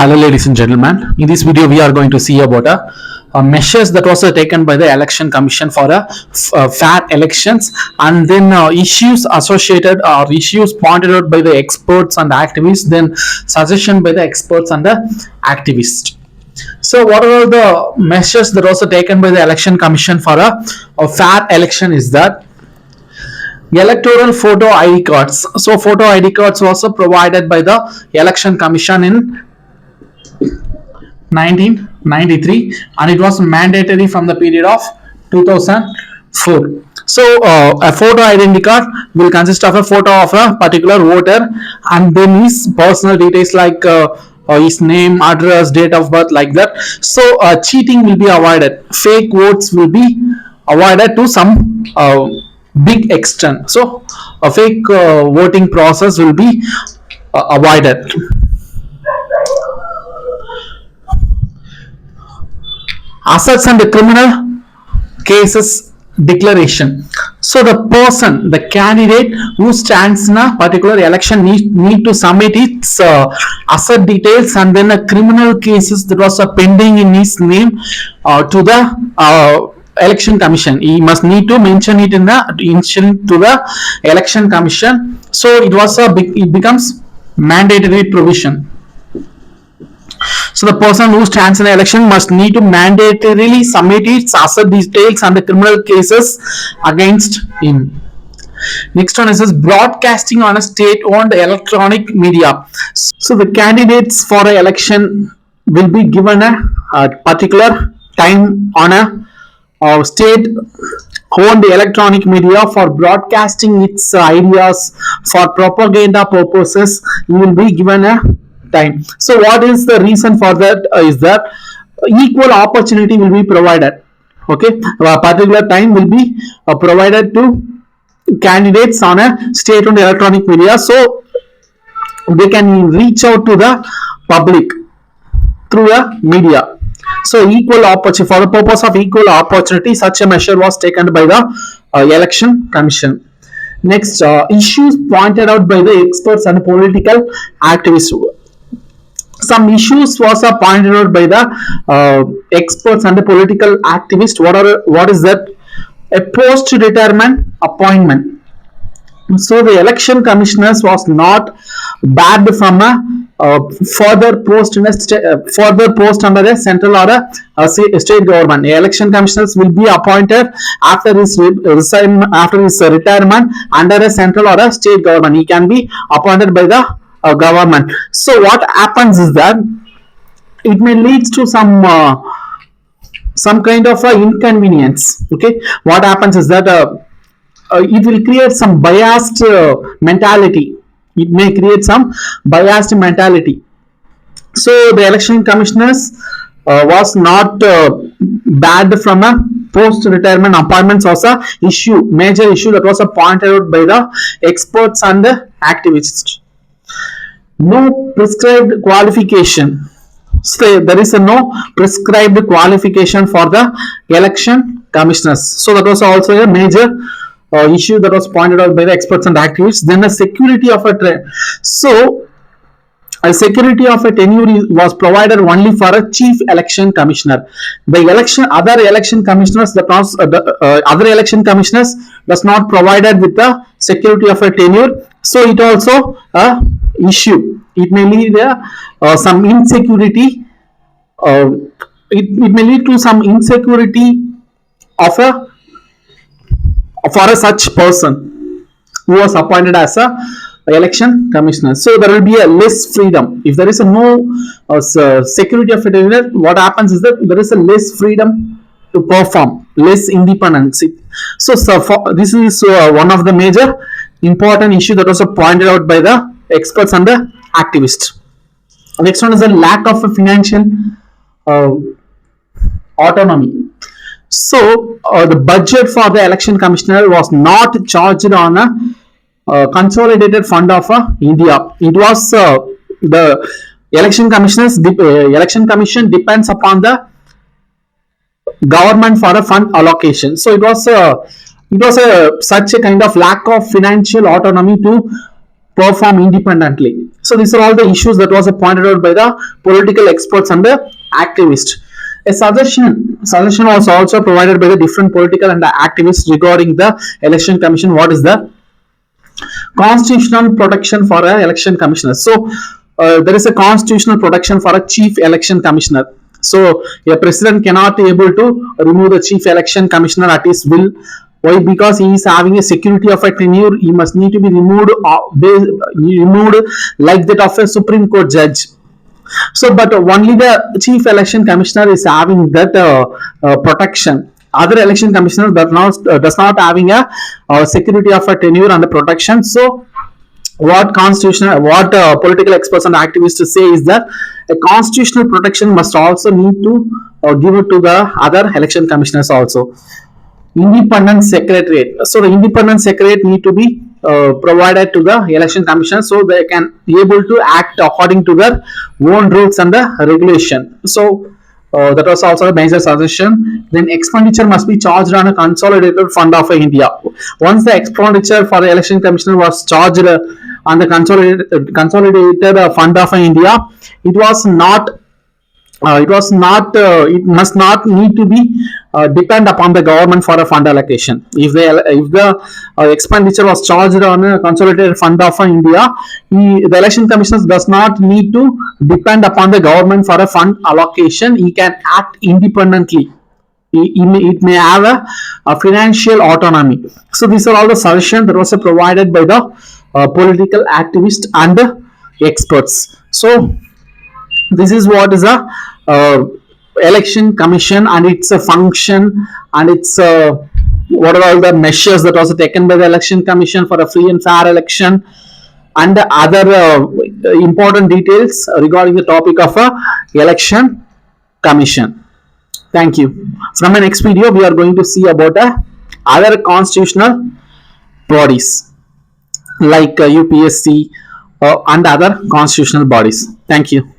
Hello ladies and gentlemen, in this video we are going to see about measures that was taken by the election commission for fair elections, and then issues associated or issues pointed out by the experts and activists, then suggestion by the experts and the activists. So what are the measures that was taken by the election commission for a fair election is that electoral photo ID cards. So photo ID cards was provided by the election commission in 1993, and it was mandatory from the period of 2004. So a photo identity card will consist of a photo of a particular voter and then his personal details like his name, address, date of birth, like that. So cheating will be avoided, fake votes will be avoided to some big extent. So a fake voting process will be avoided. Assets and the criminal cases declaration. So the person, the candidate who stands in a particular election need to submit its asset details and then a criminal cases that was pending in his name to the election commission. He must need to mention it in to the election commission. So it becomes mandatory provision. So the person who stands in the election must need to mandatorily submit its asset details and the criminal cases against him. Next one is broadcasting on a state-owned electronic media. So the candidates for an election will be given a particular time on a state-owned electronic media for broadcasting its ideas for propaganda purposes. You will be given a time. So what is the reason for that is that equal opportunity will be provided. Okay, a particular time will be provided to candidates on a state-owned electronic media, so they can reach out to the public through a media. So equal opportunity, for the purpose of equal opportunity, such a measure was taken by the election commission. Next, issues pointed out by the experts and political activists. Some issues was pointed out by the experts and the political activists. What is that? A post-retirement appointment. So the election commissioners was not barred from a further post under a central or a state government. The election commissioners will be appointed after his retirement under a central or a state government. He can be appointed by the government. So what happens is that it may lead to some kind of inconvenience. Okay, what happens is that it will create some biased mentality. It may create some biased mentality. So the election commissioners was not barred from a post-retirement appointments. Was a major issue that was pointed out by the experts and the activists. No prescribed qualification. So there is no prescribed qualification for the election commissioners. So that was also a major issue that was pointed out by the experts and activists. Then the security of a so a security of a tenure was provided only for a chief election commissioner. The other election commissioners other election commissioners was not provided with the security of a tenure. So it also issue. It may lead some insecurity. It may lead to some insecurity of for a such person who was appointed as a election commissioner. So there will be a less freedom. If there is no security of a tenure, what happens is that there is a less freedom to perform, less independence. So this is one of the major important issue that was pointed out by the experts and the activists. Next one is the lack of a financial autonomy. So the budget for the election commissioner was not charged on a consolidated fund of India. It was the election commission depends upon the government for a fund allocation. So it was such a kind of lack of financial autonomy to perform independently. So these are all the issues that was pointed out by the political experts and the activists. A suggestion was also provided by the different political and the activists regarding the election commission. What is the constitutional protection for an election commissioner? So there is a constitutional protection for a chief election commissioner. So a president cannot be able to remove the chief election commissioner at his will. Why? Because he is having a security of a tenure. He must need to be removed like that of a Supreme Court judge. So, but only the chief election commissioner is having that protection. Other election commissioners does not having a security of a tenure and a protection. So what political experts and activists say is that a constitutional protection must also need to give it to the other election commissioners also. Independent secretariat. So the independent secretariat need to be provided to the election commission, so they can be able to act according to their own rules and the regulation. So that was also a major suggestion. Then expenditure must be charged on a consolidated fund of India. Once the expenditure for the election commissioner was charged on the consolidated fund of India, it was not it must not need to be depend upon the government for a fund allocation. If the expenditure was charged on a consolidated fund of India, the election commissioners does not need to depend upon the government for a fund allocation. He can act independently. It may have a financial autonomy. So these are all the suggestions that was provided by the political activists and experts. So this is what is a election commission and its a function, and its what are all the measures that was taken by the election commission for a free and fair election, and the other important details regarding the topic of a election commission. Thank you. From the next video we are going to see about other constitutional bodies like UPSC and other constitutional bodies. Thank you.